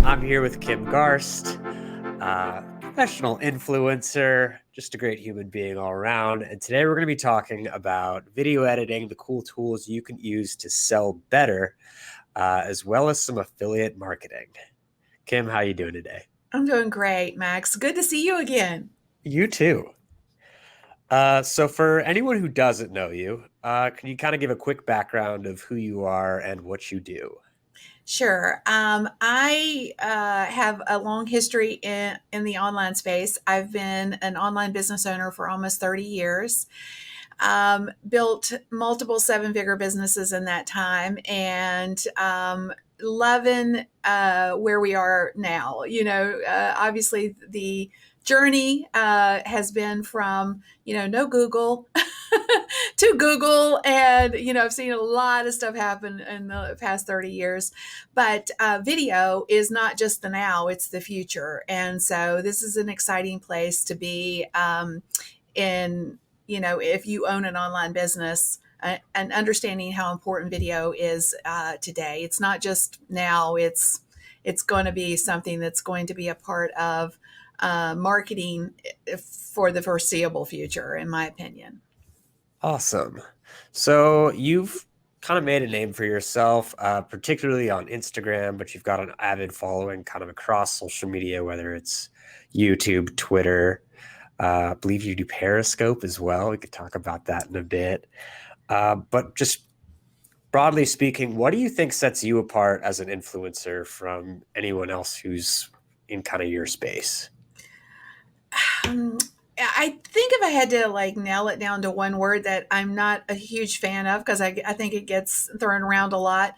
I'm here with Kim Garst, professional influencer, just a great human being all around. And today we're going to be talking about video editing, the cool tools you can use to sell better, as well as some affiliate marketing. Kim, how you doing today? I'm doing great, Max. Good to see you again. You too. So for anyone who doesn't know you, can you kind of give a quick background of who you are and what you do? Sure. I have a long history in the online space. I've been an online business owner for almost 30 years. Built multiple seven-figure businesses in that time, and loving where we are now. Obviously the journey has been from no Google to Google, and I've seen a lot of stuff happen in the past 30 years. But video is not just the now; it's the future, and so this is an exciting place to be in. If you own an online business, and understanding how important video is today. It's not just now, it's going to be something that's going to be a part of marketing for the foreseeable future, in my opinion. Awesome. So you've kind of made a name for yourself, particularly on Instagram, but you've got an avid following kind of across social media, whether it's YouTube, Twitter. I believe you do Periscope as well. We could talk about that in a bit. But just broadly speaking, what do you think sets you apart as an influencer from anyone else who's in kind of your space? Um, I think if I had to like nail it down to one word that I'm not a huge fan of, because I think it gets thrown around a lot.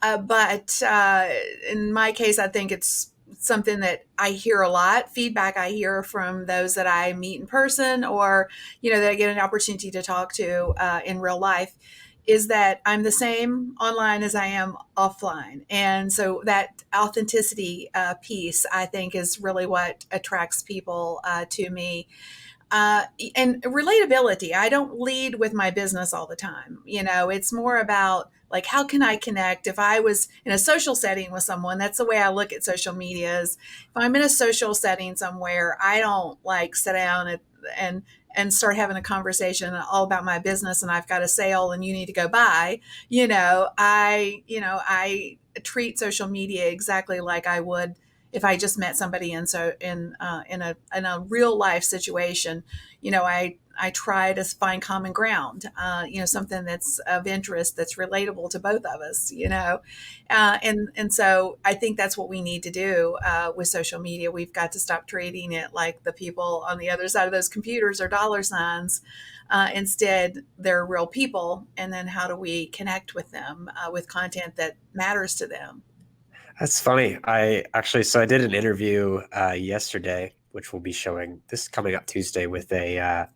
But in my case, I think it's something that I hear a lot. Feedback I hear from those that I meet in person, or that I get an opportunity to talk to in real life, is that I'm the same online as I am offline. And so that authenticity piece, I think, is really what attracts people to me. And relatability. I don't lead with my business all the time. It's more about like, how can I connect? If I was in a social setting with someone, that's the way I look at social media. Is if I'm in a social setting somewhere, I don't like sit down and and start having a conversation all about my business, and I've got a sale and you need to go buy. I treat social media exactly like I would if I just met somebody in a real life situation. I try to find common ground, something that's of interest, that's relatable to both of us. And so I think that's what we need to do with social media. We've got to stop treating it like the people on the other side of those computers are dollar signs. Instead, they're real people, and then how do we connect with them with content that matters to them? That's funny. I did an interview yesterday, which will be showing this coming up Tuesday with a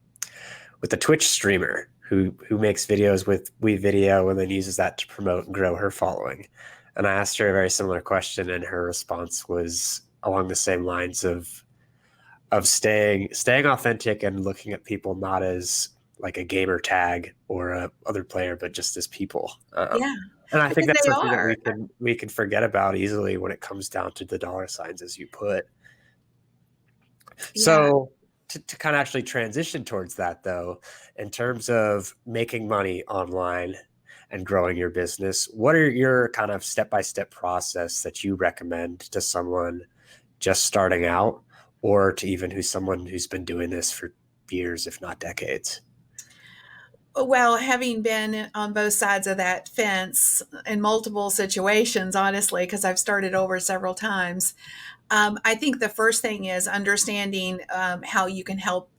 Twitch streamer who makes videos with WeVideo and then uses that to promote and grow her following. And I asked her a very similar question, and her response was along the same lines of staying authentic and looking at people not as like a gamer tag or a other player, but just as people. Yeah, And I think because that's they something that are. we can forget about easily when it comes down to the dollar signs, as you put. Yeah. So to kind of actually transition towards that, though, in terms of making money online and growing your business, what are your kind of step-by-step process that you recommend to someone just starting out, or to even someone who's been doing this for years, if not decades? Well, having been on both sides of that fence in multiple situations, honestly, because I've started over several times, I think the first thing is understanding how you can help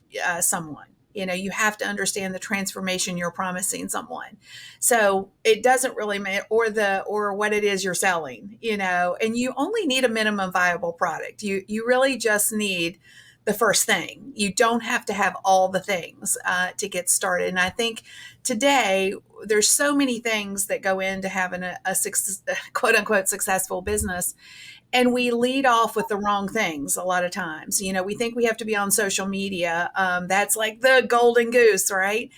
someone. You have to understand the transformation you're promising someone. So it doesn't really matter, or what it is you're selling. And you only need a minimum viable product. You really just need the first thing. You don't have to have all the things to get started. And I think today there's so many things that go into having a quote unquote successful business, and we lead off with the wrong things a lot of times. We think we have to be on social media. That's like the golden goose, right?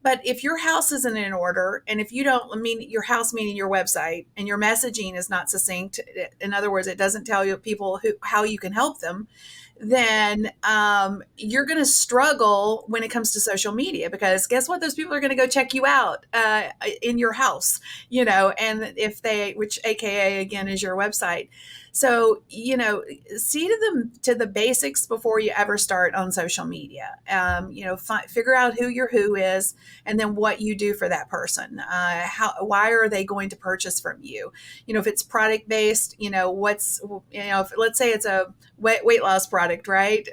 But if your house isn't in order, and if you don't, I mean, your house meaning your website, and your messaging is not succinct, in other words, it doesn't tell you people how you can help them, then you're going to struggle when it comes to social media, because guess what? Those people are going to go check you out in your house, and if they, which AKA again is your website. So, see to the basics before you ever start on social media. Figure out who your who is, and then what you do for that person. Why are they going to purchase from you? If it's product based, if, let's say it's a weight loss product, right?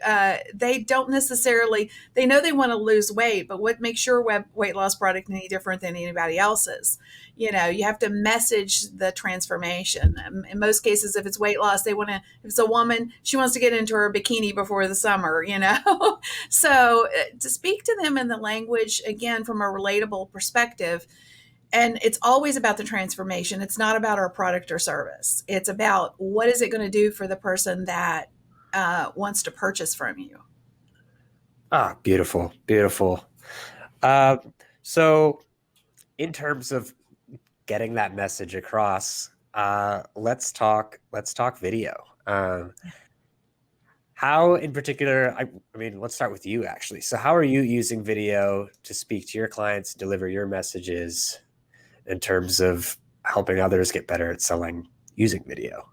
They don't necessarily, they know they want to lose weight, but what makes your weight loss product any different than anybody else's? You have to message the transformation. In most cases, if it's weight loss, if it's a woman, she wants to get into her bikini before the summer, So to speak to them in the language, again, from a relatable perspective. And it's always about the transformation. It's not about our product or service. It's about what is it going to do for the person that wants to purchase from you. Ah, beautiful, beautiful. Uh, so in terms of getting that message across, let's talk video. How in particular, I mean, let's start with you actually. So how are you using video to speak to your clients, deliver your messages in terms of helping others get better at selling using video?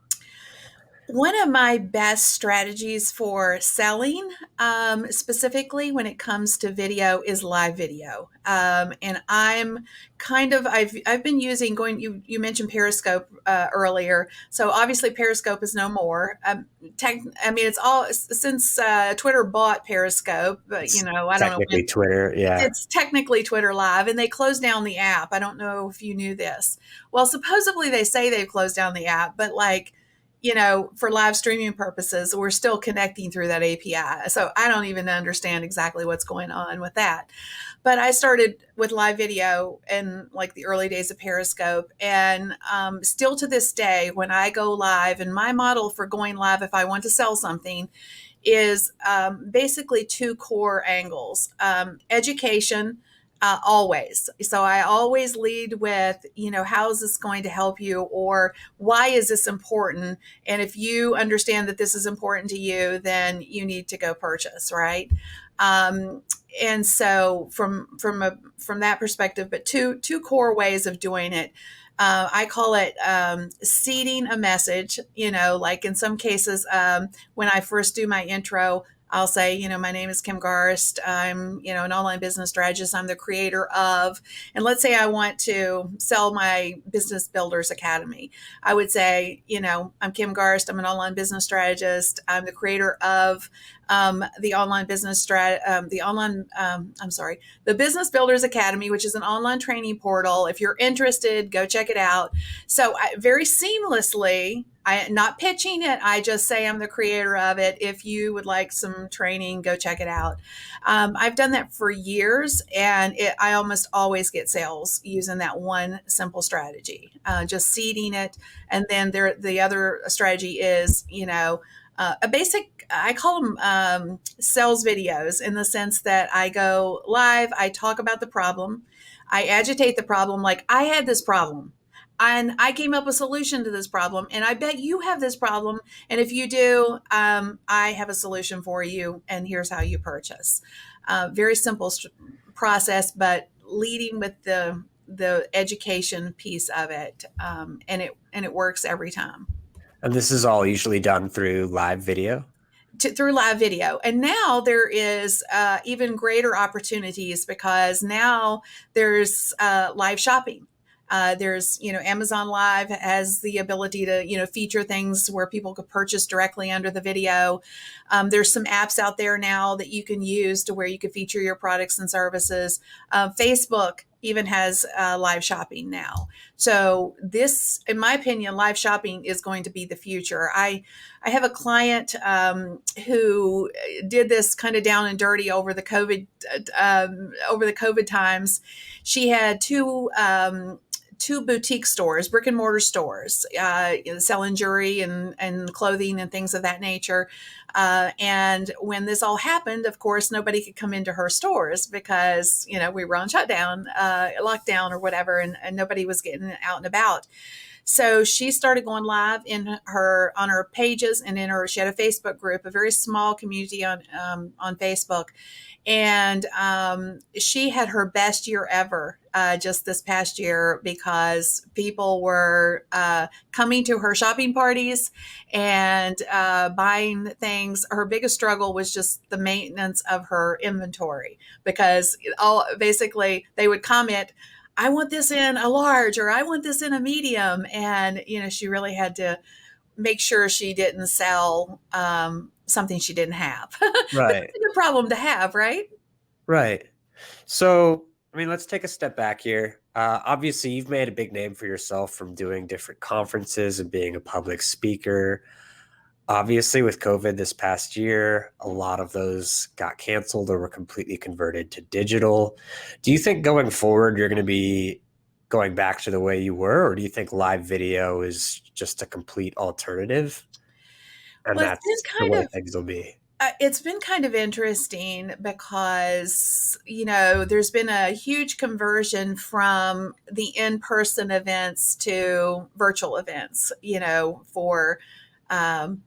One of my best strategies for selling, specifically when it comes to video, is live video. And I've been using you mentioned Periscope earlier. So obviously Periscope is no more. It's all since Twitter bought Periscope, but It's I don't know when. technically Twitter. Yeah. It's technically Twitter Live, and they closed down the app. I don't know if you knew this. Well, supposedly they say they've closed down the app, but for live streaming purposes, we're still connecting through that API. So I don't even understand exactly what's going on with that. But I started with live video in like the early days of Periscope. And still to this day, when I go live, and my model for going live, if I want to sell something, is basically two core angles: education. Always. So I always lead with, how is this going to help you, or why is this important? And if you understand that this is important to you, then you need to go purchase, right? And so from that perspective, but two core ways of doing it. I call it seeding a message. Like in some cases, when I first do my intro, I'll say, my name is Kim Garst. I'm, an online business strategist. I'm the creator of, and let's say I want to sell my Business Builders Academy. I would say, I'm Kim Garst. I'm an online business strategist. I'm the creator of the the Business Builders Academy, which is an online training portal. If you're interested, go check it out. So very seamlessly, not pitching it. I just say I'm the creator of it. If you would like some training, go check it out. I've done that for years, and I almost always get sales using that one simple strategy, just seeding it. And then the other strategy is, a basic, I call them sales videos, in the sense that I go live, I talk about the problem, I agitate the problem, like I had this problem and I came up with a solution to this problem, and I bet you have this problem. And if you do, I have a solution for you, and here's how you purchase. Very simple process, but leading with the education piece of it, and it works every time. And this is all usually done through live video. Through live video. And now there is even greater opportunities, because now there's live shopping. There's, Amazon Live has the ability to, feature things where people could purchase directly under the video. There's some apps out there now that you can use to where you could feature your products and services. Facebook even has live shopping now. So this, in my opinion, live shopping is going to be the future. I have a client who did this kind of down and dirty over the COVID times. She had two boutique stores, brick and mortar stores, selling jewelry and clothing and things of that nature. And when this all happened, of course, nobody could come into her stores because, we were on shutdown, lockdown or whatever, and nobody was getting out and about. So she started going live on her pages and she had a Facebook group, a very small community on Facebook, and she had her best year ever just this past year because people were coming to her shopping parties and buying things. Her biggest struggle was just the maintenance of her inventory because basically they would comment, I want this in a large or I want this in a medium. And, she really had to make sure she didn't sell something she didn't have. But Right. that's a good problem to have, right? Right. So, I mean, let's take a step back here. Obviously, you've made a big name for yourself from doing different conferences and being a public speaker. Obviously, with COVID this past year, a lot of those got canceled or were completely converted to digital. Do you think going forward, you're going to be going back to the way you were, or do you think live video is just a complete alternative and Well, it's that's been the kind way of things will be? it's been kind of interesting because, there's been a huge conversion from the in-person events to virtual events, for um,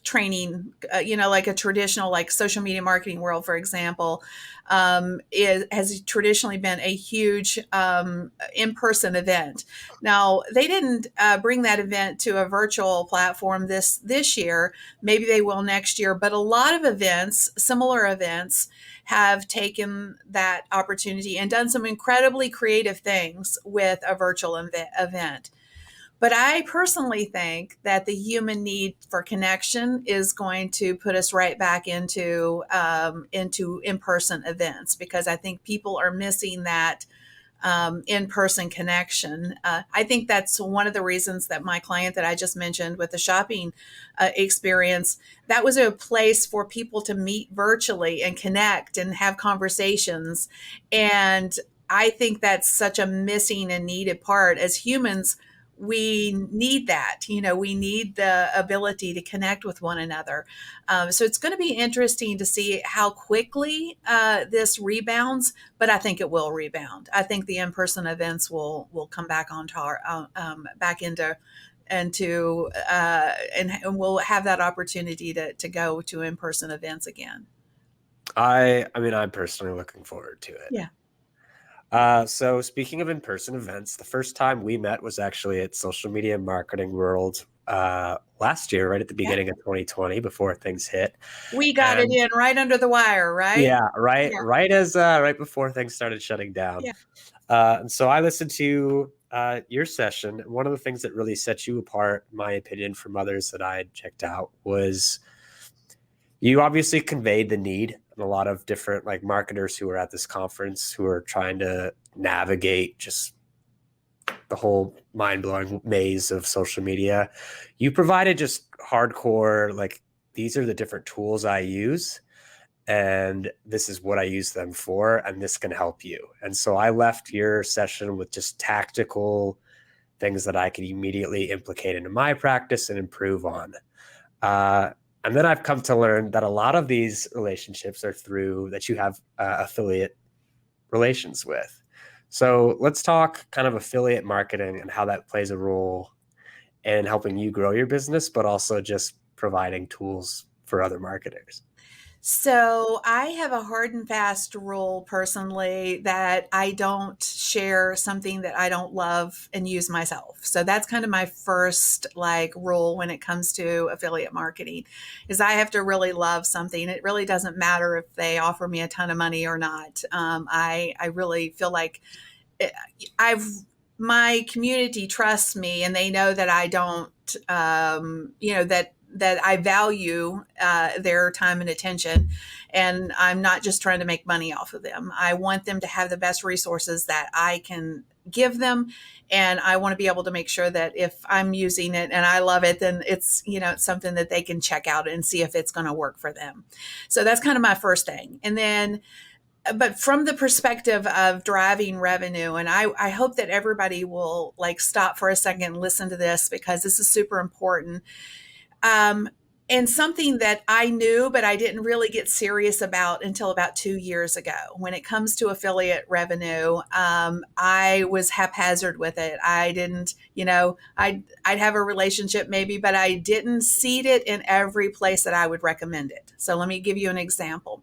training, like a traditional, like social media marketing world, for example, has traditionally been a huge in-person event. Now they didn't bring that event to a virtual platform this year. Maybe they will next year. But a lot of events, similar events, have taken that opportunity and done some incredibly creative things with a virtual event. But I personally think that the human need for connection is going to put us right back into in-person events because I think people are missing that in-person connection. I think that's one of the reasons that my client that I just mentioned with the shopping experience, that was a place for people to meet virtually and connect and have conversations. And I think that's such a missing and needed part as humans. We need that. We need the ability to connect with one another. So it's going to be interesting to see how quickly this rebounds, but I think it will rebound. I think the in-person events will come back back into and we'll have that opportunity to go to in-person events again. I mean, I'm personally looking forward to it. Yeah. So speaking of in-person events, the first time we met was actually at Social Media Marketing World last year, right at the Yeah. beginning of 2020, before things hit. We got it And in right under the wire, right? yeah, right, Yeah. right before things started shutting down. Yeah. And so I listened to your session. And one of the things that really set you apart, in my opinion, from others that I had checked out was you obviously conveyed the need, and a lot of different like marketers who were at this conference who are trying to navigate just the whole mind-blowing maze of social media. You provided just hardcore, like, these are the different tools I use and this is what I use them for, and this can help you. And so I left your session with just tactical things that I could immediately implicate into my practice and improve on. And then I've come to learn that a lot of these relationships are through that you have affiliate relations with. So let's talk kind of affiliate marketing and how that plays a role in helping you grow your business, but also just providing tools for other marketers. So I have a hard and fast rule personally that I don't share something that I don't love and use myself. So that's kind of my first like rule when it comes to affiliate marketing is I have to really love something. It really doesn't matter if they offer me a ton of money or not. I really feel like I've my community trusts me and they know that I don't, that I value their time and attention. And I'm not just trying to make money off of them. I want them to have the best resources that I can give them. And I want to be able to make sure that if I'm using it and I love it, then it's something that they can check out and see if it's going to work for them. So that's kind of my first thing. And then but from the perspective of driving revenue, and I hope that everybody will like stop for a second and listen to this because this is super important. Um, and something that I knew, but I didn't really get serious about until about 2 years ago. When it comes to affiliate revenue, I was haphazard with it. I didn't, I'd have a relationship maybe, but I didn't seed it in every place that I would recommend it. So let me give you an example.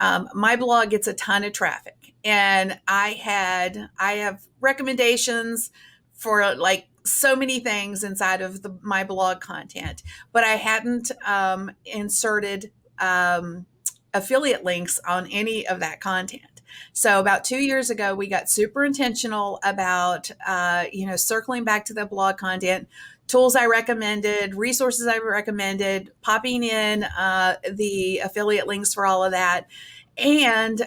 My blog gets a ton of traffic, and I have recommendations for like so many things inside of my blog content, but I hadn't inserted affiliate links on any of that content. So about 2 years ago, we got super intentional about circling back to the blog content, tools I recommended, resources I recommended, popping in the affiliate links for all of that, and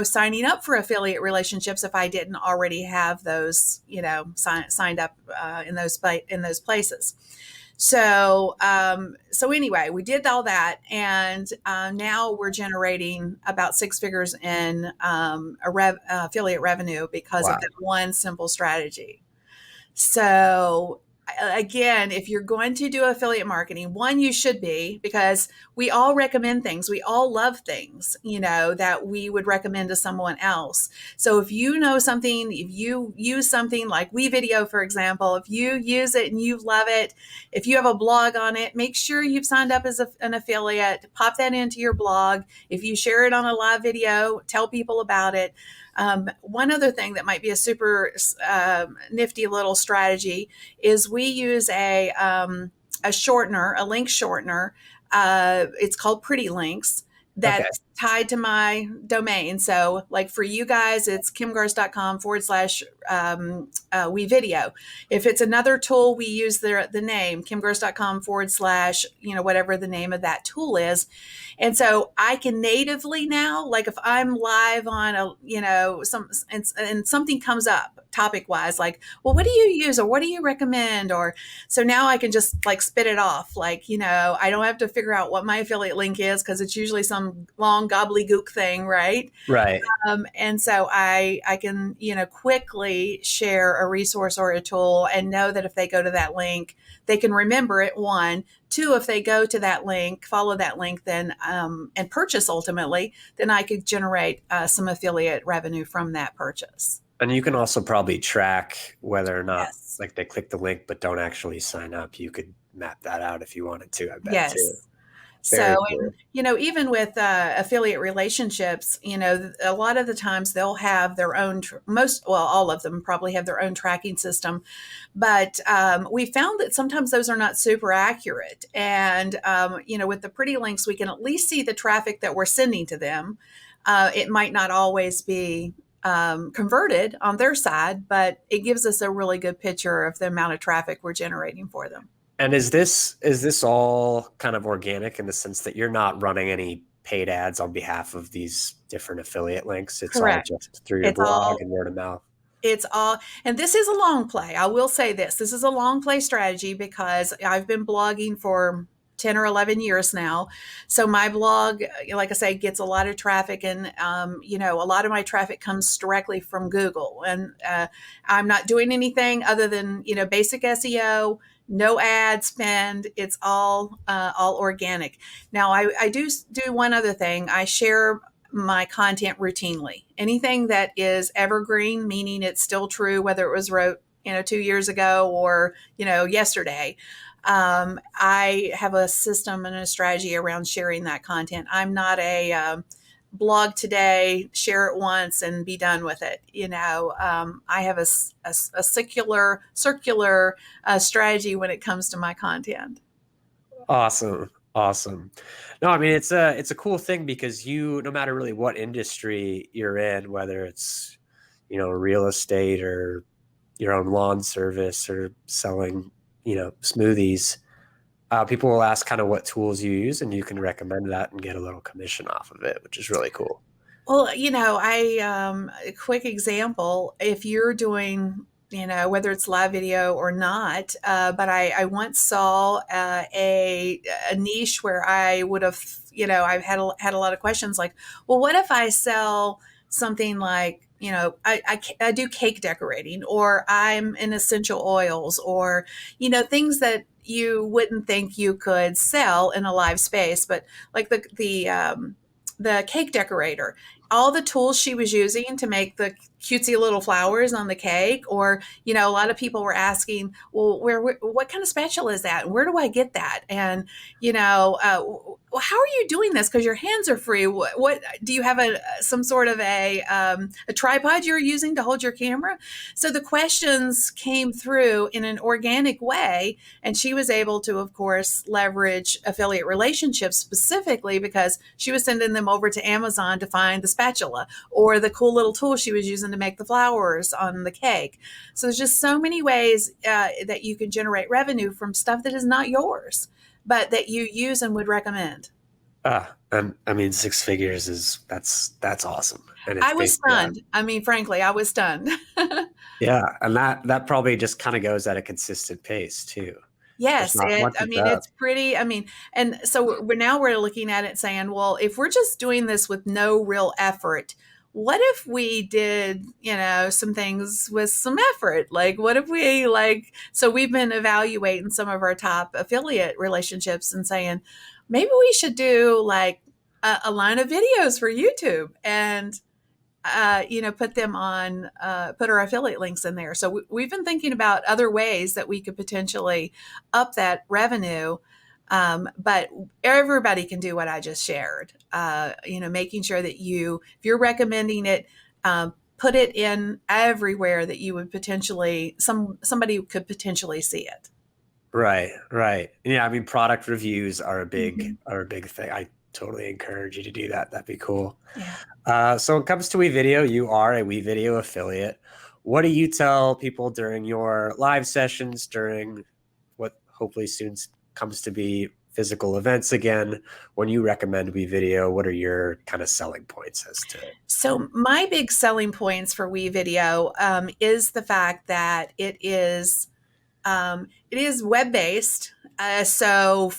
signing up for affiliate relationships if I didn't already have those, signed up in those places. So anyway, we did all that, and now we're generating about six figures in affiliate revenue because of Wow. that one simple strategy. So again, if you're going to do affiliate marketing, one, you should be, because we all recommend things. We all love things, that we would recommend to someone else. So if you know something, if you use something like WeVideo, for example, if you use it and you love it, if you have a blog on it, make sure you've signed up as an affiliate, pop that into your blog. If you share it on a live video, tell people about it. One other thing that might be a super nifty little strategy is we use a shortener, a link shortener. It's called Pretty Links. Okay. That's tied to my domain. So, like for you guys, it's kimgarst.com/, WeVideo. If it's another tool, we use the name kimgarst.com/, whatever the name of that tool is. And so I can natively now, like if I'm live on and something comes up topic wise, like, well, what do you use or what do you recommend? Or so now I can just like spit it off. Like, I don't have to figure out what my affiliate link is because it's usually some long gobbledygook thing, right? Right. And so I can, quickly share a resource or a tool and know that if they go to that link, they can remember it. One, two, if they go to that link, follow that link, then and purchase ultimately, then I could generate some affiliate revenue from that purchase. And you can also probably track whether or not Yes. like they click the link but don't actually sign up. You could map that out if you wanted to, I bet too. Yes. So, Very and cool. even with affiliate relationships, a lot of the times they'll have their own, all of them probably have their own tracking system. But we found that sometimes those are not super accurate. And, with the Pretty Links, we can at least see the traffic that we're sending to them. It might not always be converted on their side, but it gives us a really good picture of the amount of traffic we're generating for them. And is this all kind of organic in the sense that you're not running any paid ads on behalf of these different affiliate links? It's all Correct. just through your It's blog all and word of mouth. It's all, and this is a long play. I will say this. This is a long play strategy because I've been blogging for 10 or 11 years now. So my blog, like I say, gets a lot of traffic, and, a lot of my traffic comes directly from Google. And I'm not doing anything other than, basic SEO, no ad spend. It's all organic. Now I do one other thing. I share my content routinely. Anything that is evergreen, meaning it's still true, whether it was wrote, 2 years ago or, yesterday. I have a system and a strategy around sharing that content. I'm not a blog today, share it once and be done with it. I have a circular strategy when it comes to my content. Awesome. Awesome. No, I mean it's a cool thing because no matter really what industry you're in, whether it's, real estate or your own lawn service or selling, smoothies, people will ask kind of what tools you use and you can recommend that and get a little commission off of it, which is really cool. Well, a quick example, if you're doing, whether it's live video or not. But I once saw a niche where I would have, I've had a lot of questions like, well, what if I sell something like, I do cake decorating, or I'm in essential oils, or, things that you wouldn't think you could sell in a live space, but like the cake decorator, all the tools she was using to make the cutesy little flowers on the cake, or a lot of people were asking, well, what kind of spatula is that, and where do I get that, and well, how are you doing this, because your hands are free, what do you have, some sort of a tripod you're using to hold your camera? So the questions came through in an organic way, and she was able to, of course, leverage affiliate relationships, specifically because she was sending them over to Amazon to find the spatula or the cool little tool she was using to make the flowers on the cake. So there's just so many ways that you can generate revenue from stuff that is not yours, but that you use and would recommend. And I mean, 6 figures that's awesome, and it's I was basically on. stunned. I mean, frankly, I was stunned. Yeah, and that probably just kind of goes at a consistent pace too. There's Yes, not much I of mean, that. it's pretty, I mean, and so we're looking at it saying, well, if we're just doing this with no real effort, what if we did, some things with some effort? Like, what if we so we've been evaluating some of our top affiliate relationships and saying, maybe we should do like a line of videos for YouTube, and put them on, put our affiliate links in there. So we've been thinking about other ways that we could potentially up that revenue. But everybody can do what I just shared. Making sure that if you're recommending it, put it in everywhere that you would potentially, somebody could potentially see it. Right, right. Yeah, I mean, product reviews are a big Mhm. are a big thing. I totally encourage you to do that. That'd be cool. Yeah. So when it comes to WeVideo, you are a WeVideo affiliate. What do you tell people during your live sessions, during what hopefully soon comes to be physical events again? When you recommend WeVideo, what are your kind of selling points as to? So my big selling points for WeVideo is the fact that it is web based. So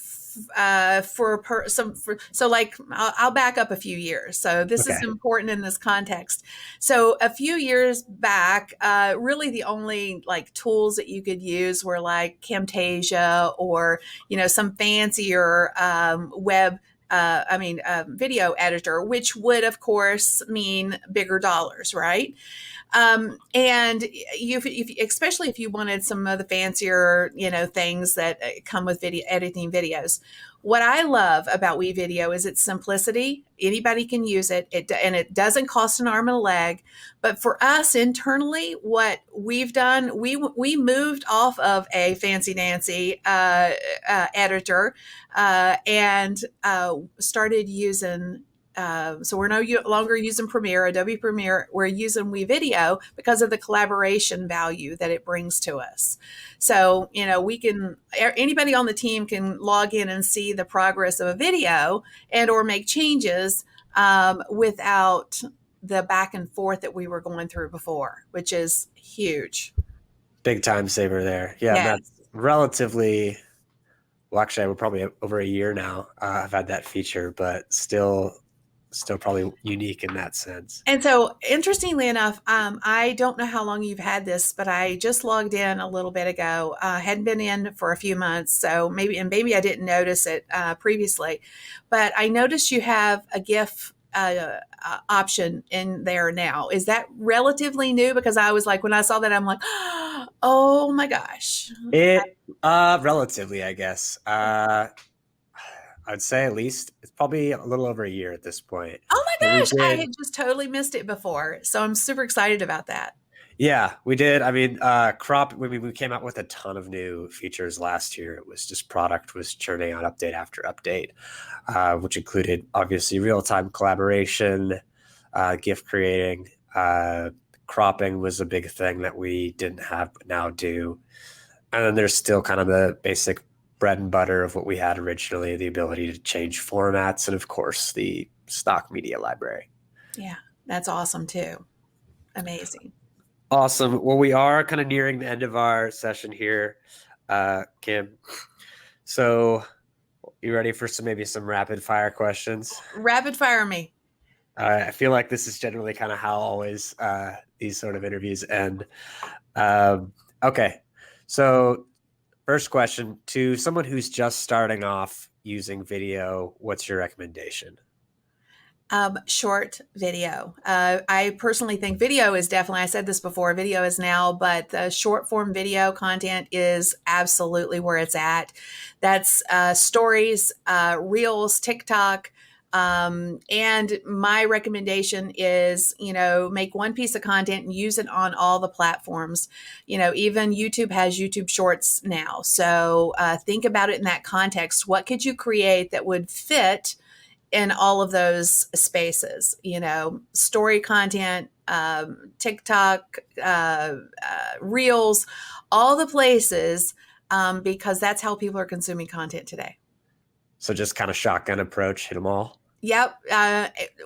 like I'll back up a few years. So this is Okay. important in this context. So a few years back, really the only like tools that you could use were like Camtasia, or some fancier video editor, which would of course mean bigger dollars, right? And especially if you wanted some of the fancier, things that come with video editing videos. What I love about WeVideo is its simplicity. Anybody can use it. And it doesn't cost an arm and a leg. But for us internally, what we've done, we moved off of a fancy Nancy editor, and started using, so we're no longer using Premiere, Adobe Premiere. We're using WeVideo because of the collaboration value that it brings to us. So, anybody on the team can log in and see the progress of a video and or make changes, without the back and forth that we were going through before, which is huge. Big time saver there. Yeah, and Yes. that's relatively, well, actually, we're probably over a year now. I've had that feature, but still probably unique in that sense. And so, interestingly enough, I don't know how long you've had this, but I just logged in a little bit ago. Hadn't been in for a few months, so maybe I didn't notice it previously, but I noticed you have a GIF option in there now. Is that relatively new? Because I was like, when I saw that, I'm like, oh my gosh. It relatively, I guess. I'd say at least it's probably a little over a year at this point. Oh But my we gosh, I did, had just totally missed it before. So I'm super excited about that. yeah, we did. I mean, we came out with a ton of new features last year. It was just product was churning out update after update, which included obviously real time collaboration, GIF creating, cropping was a big thing that we didn't have but now do. And then there's still kind of the basic bread and butter of what we had originally, the ability to change formats, and of course the stock media library. Yeah, that's awesome too. Amazing. Awesome. Well, we are kind of nearing the end of our session here, Kim. So, you ready for maybe some rapid fire questions? Rapid fire me. I feel like this is generally kind of how always these sort of interviews end. Okay. So, first question to someone who's just starting off using video, what's your recommendation? Short video. I personally think video is definitely, I said this before, video is now, but the short form video content is absolutely where it's at. That's stories, reels, TikTok. And my recommendation is, make one piece of content and use it on all the platforms. Even YouTube has YouTube Shorts now. So think about it in that context. What could you create that would fit in all of those spaces? Story content, TikTok, Reels, all the places, because that's how people are consuming content today. So, just kind of shotgun approach, hit them all. Yep.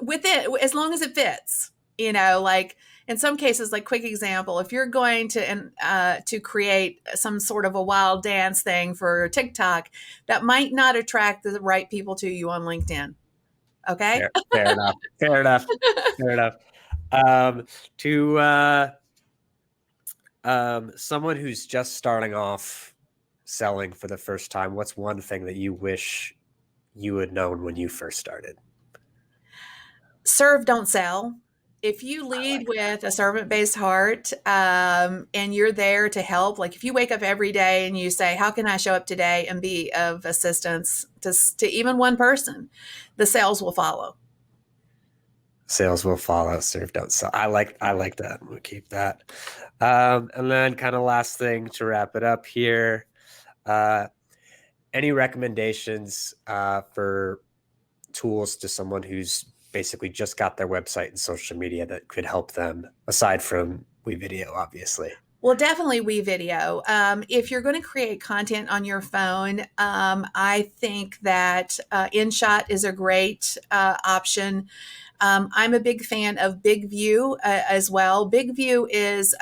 With it, as long as it fits, like in some cases, like quick example, if you're going to create some sort of a wild dance thing for TikTok, that might not attract the right people to you on LinkedIn. Okay. Fair enough. Fair enough. Fair enough. To someone who's just starting off selling for the first time, what's one thing that you wish you had known when you first started? Serve, don't sell. If you lead with a servant-based heart, and you're there to help, like if you wake up every day and you say, how can I show up today and be of assistance to even one person, the sales will follow. Sales will follow. Serve, don't sell. I like that. We'll keep that. And then kind of last thing to wrap it up here. Any recommendations for tools to someone who's basically just got their website and social media that could help them aside from WeVideo, obviously? Well, definitely WeVideo. If you're going to create content on your phone, I think that InShot is a great option. I'm a big fan of Big View as well. Big View is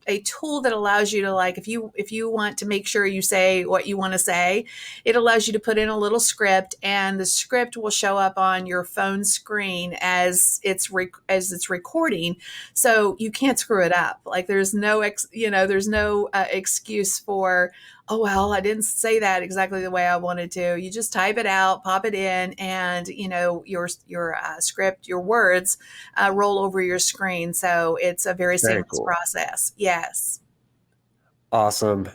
a tool that allows you to, like, if you want to make sure you say what you want to say, it allows you to put in a little script, and the script will show up on your phone screen as it's recording, so you can't screw it up. Like there's no excuse for, oh well, I didn't say that exactly the way I wanted to. You just type it out, pop it in, and your script, your words roll over your screen. So it's a very Very seamless cool. process. Yes. Awesome.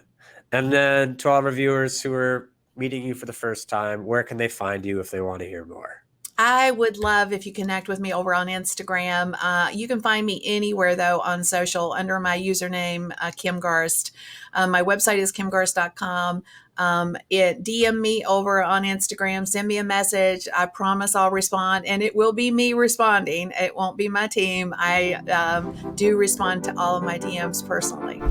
And then to all our viewers who are meeting you for the first time, where can they find you if they want to hear more? I would love if you connect with me over on Instagram. You can find me anywhere, though, on social under my username, Kim Garst. My website is kimgarst.com. DM me over on Instagram, send me a message. I promise I'll respond, and it will be me responding. It won't be my team. I do respond to all of my DMs personally.